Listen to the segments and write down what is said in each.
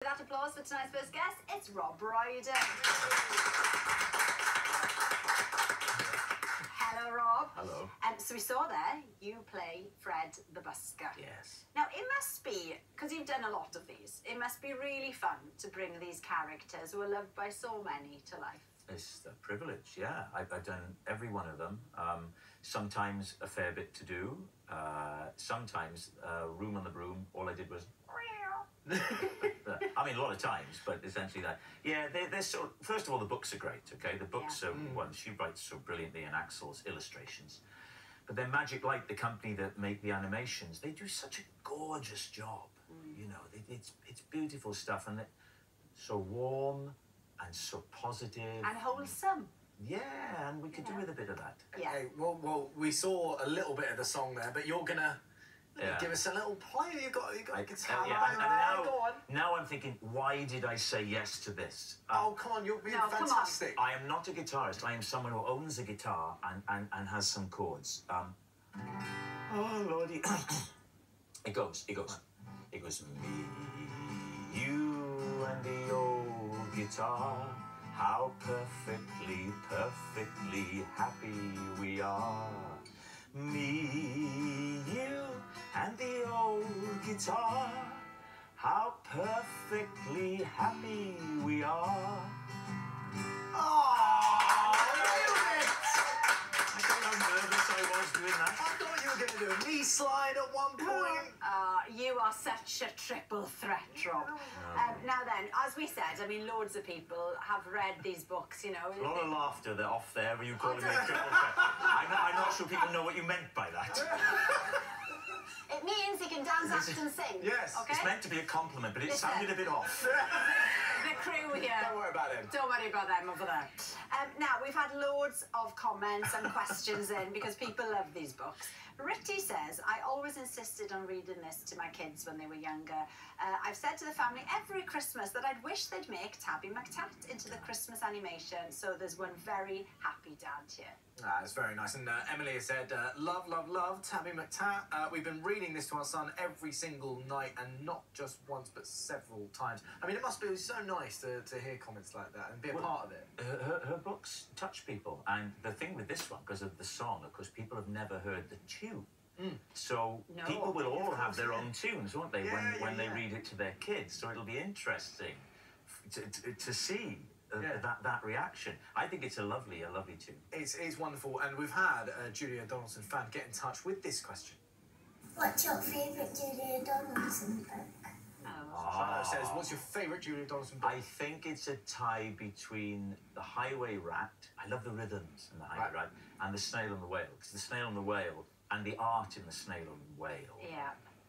That applause for tonight's first guest, it's Rob Brydon. Hello, Rob. Hello. So we saw there, you play Fred the Busker. Yes. Now, it must be, because you've done a lot of these, it must be really fun to bring these characters who are loved by so many to life. It's a privilege, yeah. I've done every one of them. Sometimes a fair bit to do. Sometimes Room on the Broom, all I did was... I mean, a lot of times, but essentially that. Yeah, they're so... First of all, the books are great, okay? The books are... Well, she writes so brilliantly, and Axel's illustrations. But then Magic Light, the company that make the animations, they do such a gorgeous job. You know, it's beautiful stuff, and so warm and so positive. And wholesome. Yeah, and we could do with a bit of that. Yeah. Okay, well, we saw a little bit of the song there, but you're gonna give us a little play. You got a guitar. Now I'm thinking, why did I say yes to this? Oh, come on, you're being fantastic. I am not a guitarist. I am someone who owns a guitar and has some chords. Oh lordy, it goes. Me, you, and the old guitar. How perfectly happy we are. Me, you, and the old guitar. How perfectly happy we are. Oh, brilliant! I don't know how nervous I was doing that. I thought you were going to do a knee slide at one point. You are such a triple threat, Rob. Now then, as we said, I mean, loads of people have read these books, you know. A lot of laughter there off there when you call me a triple threat. I'm not sure people know what you meant by that. It means he can dance, act and sing. Yes. Okay? It's meant to be a compliment, but it sounded a bit off. The crew here. Don't worry about him. Don't worry about them over there. Now, we've had loads of comments and questions in because people love these books. Ritty says, I always insisted on reading this to my kids when they were younger. I've said to the family every Christmas that I'd wish they'd make Tabby McTat into the Christmas animation. So there's one very happy dad here. It's very nice. And Emily has said, love Tabby McTat. We've been reading this to our son every single night, and not just once, but several times. I mean, it must be so nice to hear comments like that and be a part of it. Her books touch people. And the thing with this one, because of the song, of course, people have never heard the tune. So people will all have their own tunes, won't they, when they read it to their kids. So it'll be interesting to see that reaction. I think it's a lovely tune. It's wonderful, and we've had a Julia Donaldson fan get in touch with this question. What's your favourite Julia Donaldson book? Charlotte says, what's your favourite Julia Donaldson book? I think it's a tie between The Highway Rat, I love the rhythms in The Highway Rat, and The Snail and the Whale. Because The Snail and the Whale, and the art in The Snail and the Whale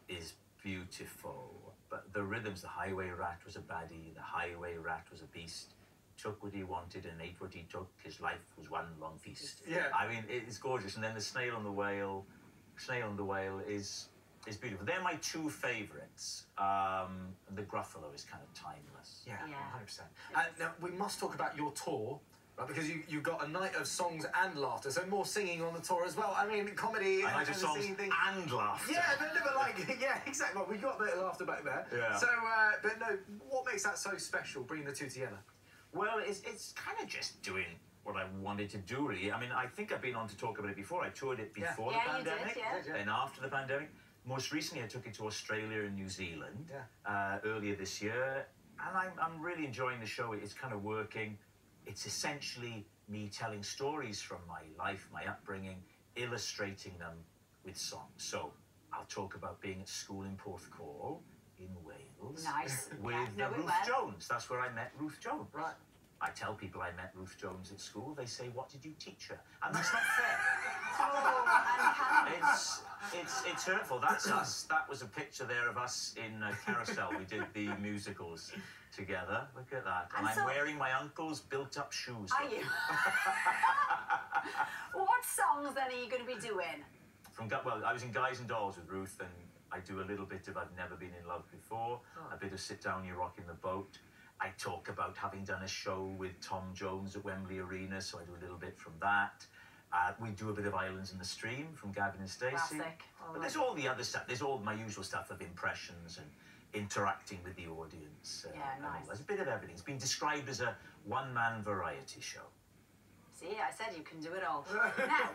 is beautiful. But the rhythms, The Highway Rat was a baddie, The Highway Rat was a beast, took what he wanted and ate what he took, his life was one long feast. Yeah. I mean, it's gorgeous. And then The Snail and the Whale is beautiful. They're my two favourites. The Gruffalo is kind of timeless. Yeah, 100%. Now, we must talk about your tour, right? Because you got a night of songs and laughter, so more singing on the tour as well. I mean, comedy and the songs singing thing. And laughter. Yeah, but never exactly. Well, we got a bit of laughter back there. Yeah. So, but no, what makes that so special, bringing the two together? Well, it's kind of just doing what I wanted to do, really. I mean, I think I've been on to talk about it before. I toured it before the pandemic, and after the pandemic. Most recently, I took it to Australia and New Zealand earlier this year, and I'm really enjoying the show. It's kind of working. It's essentially me telling stories from my life, my upbringing, illustrating them with songs. So I'll talk about being at school in Porthcawl, in Wales. Nice. With Ruth Jones. That's where I met Ruth Jones. Right. I tell people I met Ruth Jones at school. They say, what did you teach her? And that's not fair. It's hurtful. That's us. That was a picture there of us in Carousel. We did the musicals together. Look at that. And I'm wearing my uncle's built-up shoes. Are you? What songs then are you going to be doing? Well, I was in Guys and Dolls with Ruth, and I do a little bit of I've Never Been in Love Before, a bit of Sit Down, You're Rocking the Boat. I talk about having done a show with Tom Jones at Wembley Arena, so I do a little bit from that. We do a bit of Islands in the Stream from Gavin and Stacey. Classic. But there's all the other stuff. There's all my usual stuff of impressions and interacting with the audience. Nice. There's a bit of everything. It's been described as a one-man variety show. See, I said you can do it all. Now,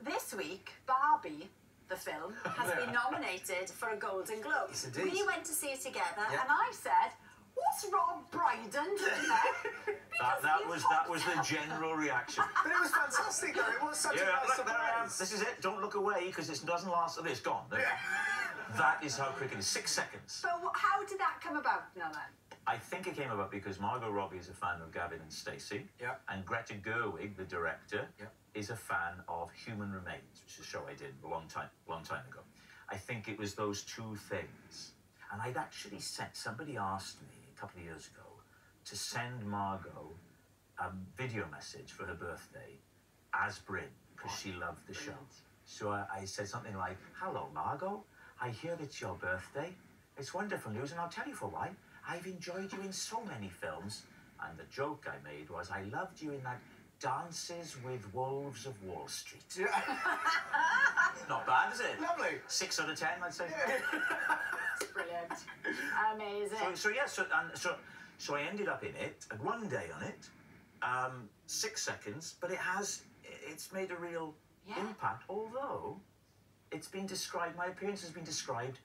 this week, Barbie, the film, has been nominated for a Golden Globe. Yes, indeed. We went to see it together, and I said, what's Rob Brydon doing there? That was the general reaction. But it was fantastic, though. It was such a nice surprise. This is it. Don't look away, because it doesn't last. It's gone. That is how quick it is. 6 seconds. But how did that come about, Nolan? I think it came about because Margot Robbie is a fan of Gavin and Stacey. Yeah. And Greta Gerwig, the director, is a fan of Human Remains, which is a show I did a long time ago. I think it was those two things. And I'd actually somebody asked me a couple of years ago to send Margot a video message for her birthday as Bryn, because she loved the show. So I said something like, "Hello, Margot. I hear it's your birthday. It's wonderful news, and I'll tell you for why. I've enjoyed you in so many films." And the joke I made was, I loved you in that Dances with Wolves of Wall Street. Yeah. Not bad, is it? Lovely. 6 out of 10, I'd say. It's brilliant. Amazing. So I ended up in it, and one day on it, 6 seconds, but it's made a real impact, although it's been described, my appearance has been described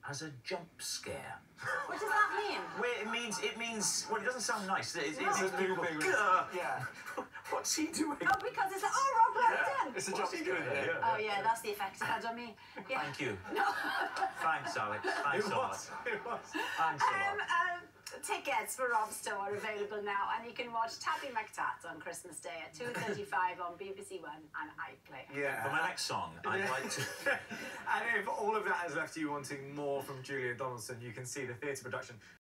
as a jump scare. What does that mean? Where it means, well, it doesn't sound nice. It's people go, yeah. What's he doing? Oh, because it's like, oh, Rob Brydon. It's a jump scare. Oh, yeah, that's the effect it had on me. Yeah. Thank you. No. Thanks, Alex. Thanks a lot. It was. Thanks a lot. Tickets for Rob's tour are available now, and you can watch Tabby McTat on Christmas Day at 2:35 on BBC One and iPlayer. Yeah. For my next song, I'd like to... And if all of that has left you wanting more from Julia Donaldson, you can see the theatre production